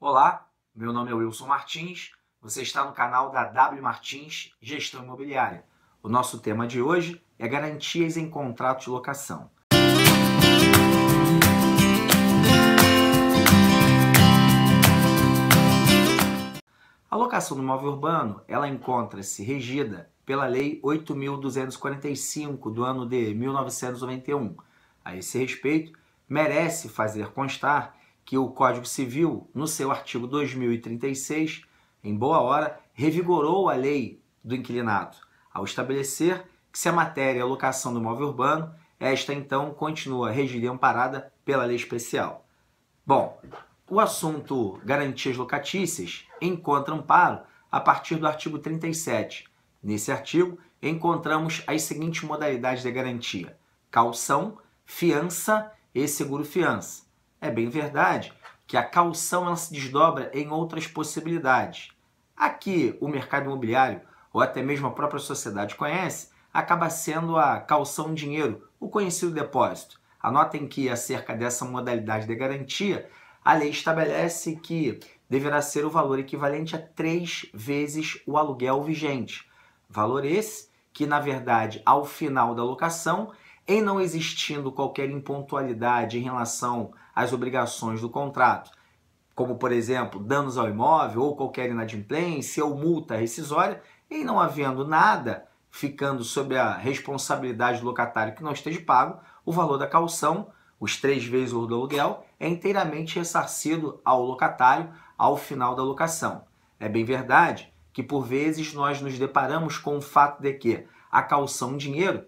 Olá, meu nome é Wilson Martins, você está no canal da W Martins Gestão Imobiliária. O nosso tema de hoje é garantias em contrato de locação. A locação do imóvel urbano, ela encontra-se regida pela Lei 8.245 do ano de 1991. A esse respeito, merece fazer constar que o Código Civil, no seu artigo 2036, em boa hora, revigorou a lei do inquilinato, ao estabelecer que se a matéria é a locação do imóvel urbano, esta então continua regida e amparada pela lei especial. Bom, o assunto garantias locatícias encontra amparo a partir do artigo 37. Nesse artigo, encontramos as seguintes modalidades de garantia: caução, fiança e seguro-fiança. É bem verdade que a caução ela se desdobra em outras possibilidades. Aqui, o mercado imobiliário, ou até mesmo a própria sociedade conhece, acaba sendo a caução em dinheiro, o conhecido depósito. Anotem que, acerca dessa modalidade de garantia, a lei estabelece que deverá ser o valor equivalente a 3 vezes o aluguel vigente. Valor esse que, na verdade, ao final da locação, em não existindo qualquer impontualidade em relação às obrigações do contrato, como, por exemplo, danos ao imóvel ou qualquer inadimplência ou multa rescisória, em não havendo nada ficando sob a responsabilidade do locatário que não esteja pago, o valor da caução, os 3 vezes o do aluguel, é inteiramente ressarcido ao locatário ao final da locação. É bem verdade que, por vezes, nós nos deparamos com o fato de que a caução em dinheiro,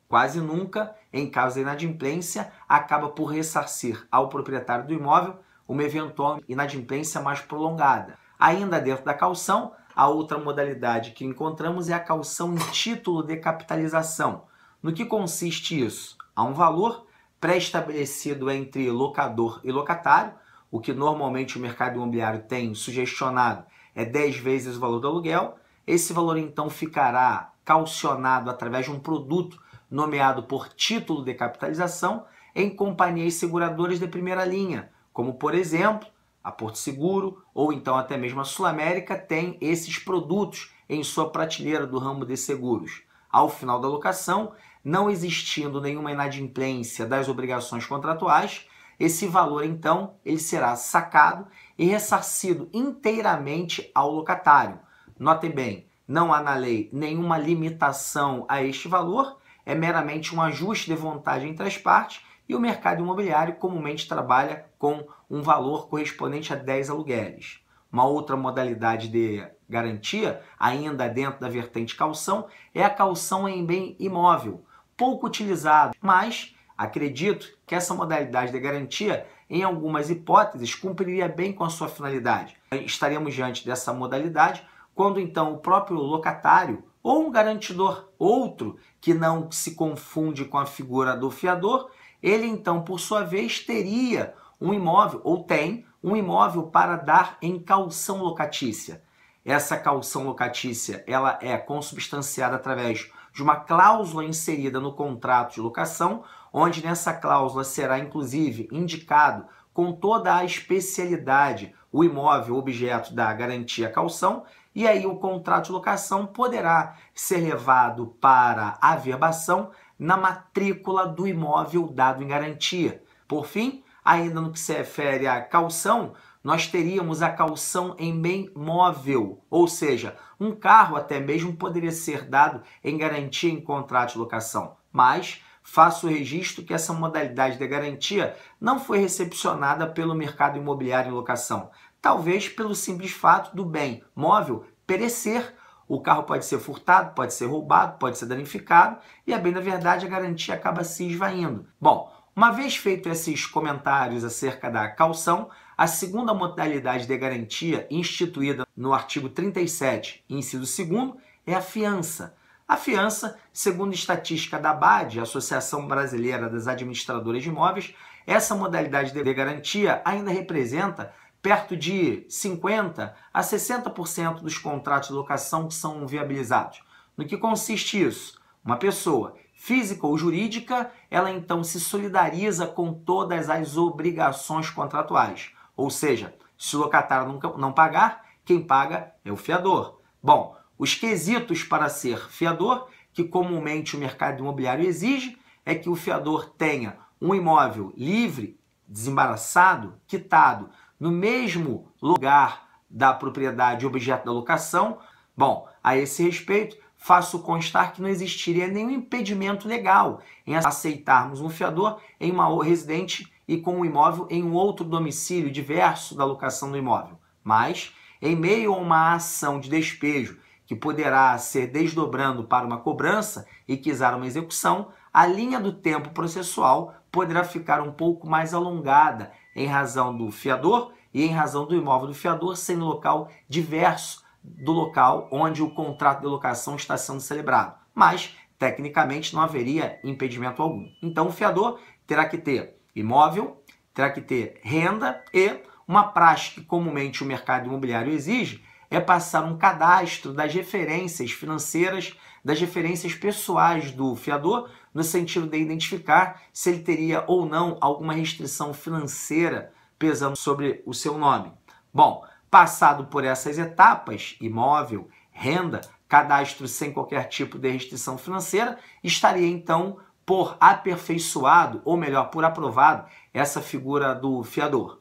quase nunca, em caso de inadimplência, acaba por ressarcir ao proprietário do imóvel uma eventual inadimplência mais prolongada. Ainda dentro da caução, a outra modalidade que encontramos é a caução em título de capitalização. No que consiste isso? Há um valor pré-estabelecido entre locador e locatário, o que normalmente o mercado imobiliário tem sugestionado é 10 vezes o valor do aluguel. Esse valor então ficará caucionado através de um produto nomeado por título de capitalização em companhias seguradoras de primeira linha, como por exemplo a Porto Seguro ou então até mesmo a Sul América tem esses produtos em sua prateleira do ramo de seguros. Ao final da locação, não existindo nenhuma inadimplência das obrigações contratuais, esse valor então ele será sacado e ressarcido inteiramente ao locatário. Notem bem, não há na lei nenhuma limitação a este valor, é meramente um ajuste de vontade entre as partes e o mercado imobiliário comumente trabalha com um valor correspondente a 10 aluguéis. Uma outra modalidade de garantia, ainda dentro da vertente caução, é a caução em bem imóvel, pouco utilizado, mas acredito que essa modalidade de garantia, em algumas hipóteses, cumpriria bem com a sua finalidade. Estaremos diante dessa modalidade quando então o próprio locatário ou um garantidor, outro que não se confunde com a figura do fiador, ele então, por sua vez, teria um imóvel, ou tem um imóvel para dar em caução locatícia. Essa caução locatícia ela é consubstanciada através de uma cláusula inserida no contrato de locação, onde nessa cláusula será inclusive indicado com toda a especialidade o imóvel objeto da garantia caução, e aí o contrato de locação poderá ser levado para averbação na matrícula do imóvel dado em garantia. Por fim, ainda no que se refere à caução, nós teríamos a caução em bem móvel, ou seja, um carro até mesmo poderia ser dado em garantia em contrato de locação, mas faço o registro que essa modalidade de garantia não foi recepcionada pelo mercado imobiliário em locação, talvez pelo simples fato do bem móvel perecer. O carro pode ser furtado, pode ser roubado, pode ser danificado e, a bem da verdade, a garantia acaba se esvaindo. Bom, uma vez feitos esses comentários acerca da caução, a segunda modalidade de garantia instituída no artigo 37, inciso 2º, é a fiança. A fiança, segundo estatística da ABAD, Associação Brasileira das Administradoras de Imóveis, essa modalidade de garantia ainda representa perto de 50% a 60% dos contratos de locação que são viabilizados. No que consiste isso? Uma pessoa física ou jurídica, ela então se solidariza com todas as obrigações contratuais. Ou seja, Se o locatário não pagar, quem paga é o fiador. Bom, os quesitos para ser fiador, que comumente o mercado imobiliário exige, é que o fiador tenha um imóvel livre, desembaraçado, quitado, no mesmo lugar da propriedade objeto da locação. Bom, a esse respeito, faço constar que não existiria nenhum impedimento legal em aceitarmos um fiador em uma residente e com o imóvel em um outro domicílio diverso da locação do imóvel. Mas, em meio a uma ação de despejo que poderá ser desdobrando para uma cobrança e quiser uma execução, a linha do tempo processual poderá ficar um pouco mais alongada em razão do fiador e em razão do imóvel do fiador ser em local diverso do local onde o contrato de locação está sendo celebrado. Mas, tecnicamente, não haveria impedimento algum. Então, o fiador terá que ter imóvel, terá que ter renda e uma prática que comumente o mercado imobiliário exige é passar um cadastro das referências financeiras, das referências pessoais do fiador, no sentido de identificar se ele teria ou não alguma restrição financeira pesando sobre o seu nome. Bom, passado por essas etapas, imóvel, renda, cadastro sem qualquer tipo de restrição financeira, estaria então por aperfeiçoado, ou melhor, por aprovado, essa figura do fiador.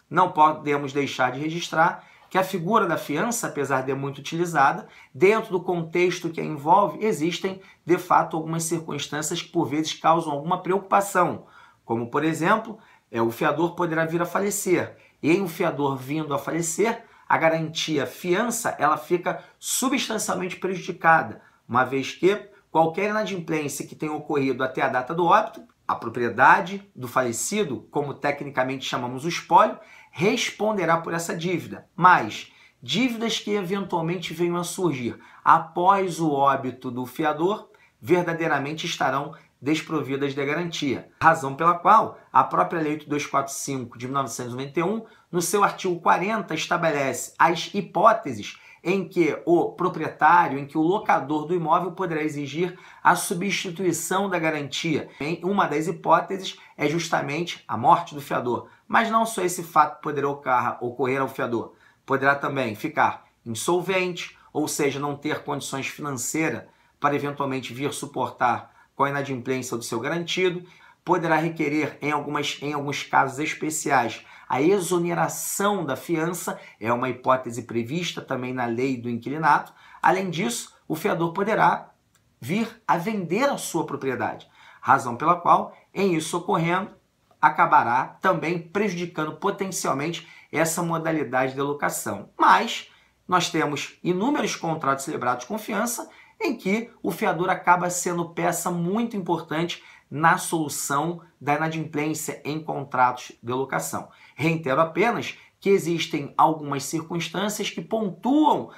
Não podemos deixar de registrar que a figura da fiança, apesar de muito utilizada, dentro do contexto que a envolve, existem, de fato, algumas circunstâncias que, por vezes, causam alguma preocupação, como, por exemplo, o fiador poderá vir a falecer, e em um fiador vindo a falecer, a garantia fiança ela fica substancialmente prejudicada, uma vez que qualquer inadimplência que tenha ocorrido até a data do óbito, a propriedade do falecido, como tecnicamente chamamos o espólio, responderá por essa dívida, mas dívidas que eventualmente venham a surgir após o óbito do fiador, verdadeiramente estarão desprovidas de garantia. Razão pela qual a própria Lei 8245 de 1991, no seu artigo 40, estabelece as hipóteses em que o proprietário, em que o locador do imóvel poderá exigir a substituição da garantia. Uma das hipóteses é justamente a morte do fiador. Mas não só esse fato poderá ocorrer ao fiador. Poderá também ficar insolvente, ou seja, não ter condições financeiras para eventualmente vir suportar com a inadimplência do seu garantido. Poderá requerer, em alguns casos especiais, a exoneração da fiança, é uma hipótese prevista também na lei do inquilinato. Além disso, o fiador poderá vir a vender a sua propriedade, razão pela qual, em isso ocorrendo, acabará também prejudicando potencialmente essa modalidade de locação. Mas nós temos inúmeros contratos celebrados com fiança em que o fiador acaba sendo peça muito importante na solução da inadimplência em contratos de locação. Reitero apenas que existem algumas circunstâncias que pontuam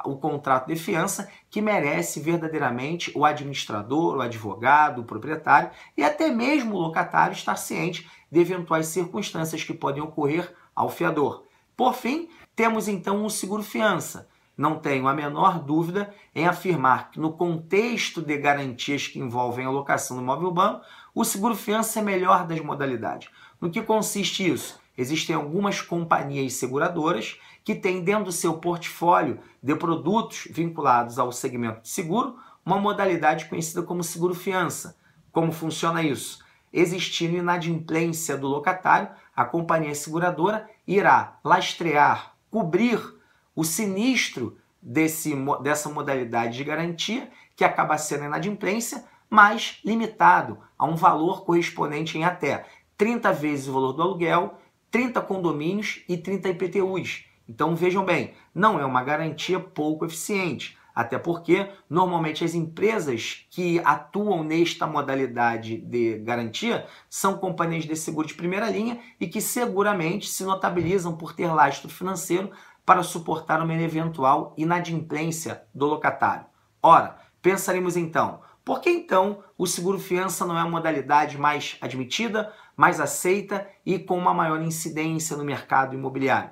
o contrato de fiança que merece verdadeiramente o administrador, o advogado, o proprietário e até mesmo o locatário estar ciente de eventuais circunstâncias que podem ocorrer ao fiador. Por fim, temos então o seguro-fiança. Não tenho a menor dúvida em afirmar que no contexto de garantias que envolvem a locação do imóvel urbano, o seguro-fiança é a melhor das modalidades. No que consiste isso? Existem algumas companhias seguradoras que têm dentro do seu portfólio de produtos vinculados ao segmento de seguro uma modalidade conhecida como seguro-fiança. Como funciona isso? Existindo inadimplência do locatário, a companhia seguradora irá lastrear, cobrir o sinistro dessa modalidade de garantia, que acaba sendo inadimplência, mas limitado a um valor correspondente em até 30 vezes o valor do aluguel, 30 condomínios e 30 IPTUs. Então vejam bem, não é uma garantia pouco eficiente, até porque normalmente as empresas que atuam nesta modalidade de garantia são companhias de seguro de primeira linha e que seguramente se notabilizam por ter lastro financeiro para suportar uma eventual inadimplência do locatário. Ora, pensaremos então, por que então o seguro-fiança não é a modalidade mais admitida, mais aceita e com uma maior incidência no mercado imobiliário?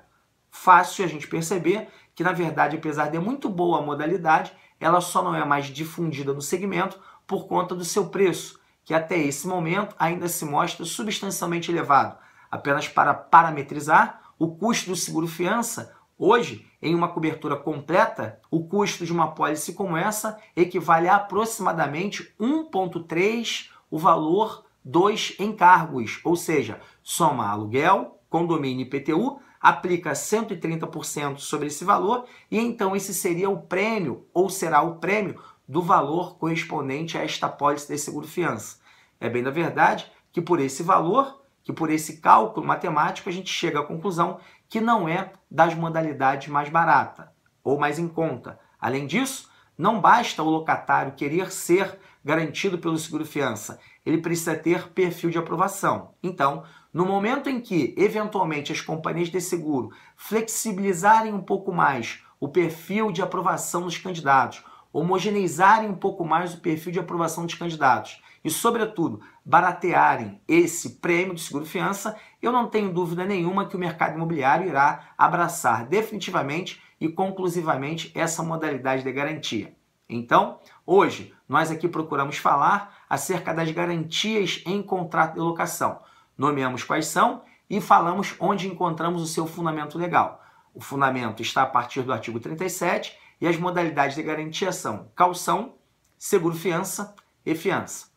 Fácil a gente perceber que, na verdade, apesar de muito boa a modalidade, ela só não é mais difundida no segmento por conta do seu preço, que até esse momento ainda se mostra substancialmente elevado. Apenas para parametrizar, O custo do seguro-fiança, hoje, em uma cobertura completa, o custo de uma apólice como essa equivale a aproximadamente 1,3 o valor dos encargos, ou seja, soma aluguel, condomínio e IPTU, aplica 130% sobre esse valor e então esse seria o prêmio, ou será o prêmio do valor correspondente a esta apólice de seguro-fiança. É bem da verdade que por esse valor, que por esse cálculo matemático, a gente chega à conclusão que não é das modalidades mais barata ou mais em conta. Além disso, não basta o locatário querer ser garantido pelo seguro-fiança, ele precisa ter perfil de aprovação. Então, no momento em que, eventualmente, as companhias de seguro flexibilizarem um pouco mais o perfil de aprovação dos candidatos, homogeneizarem um pouco mais o perfil de aprovação dos candidatos e, sobretudo, baratearem esse prêmio de seguro-fiança, eu não tenho dúvida nenhuma que o mercado imobiliário irá abraçar definitivamente e conclusivamente essa modalidade de garantia. Então, hoje, nós aqui procuramos falar acerca das garantias em contrato de locação. Nomeamos quais são e falamos onde encontramos o seu fundamento legal. O fundamento está a partir do artigo 37 e as modalidades de garantia são caução, seguro-fiança e fiança.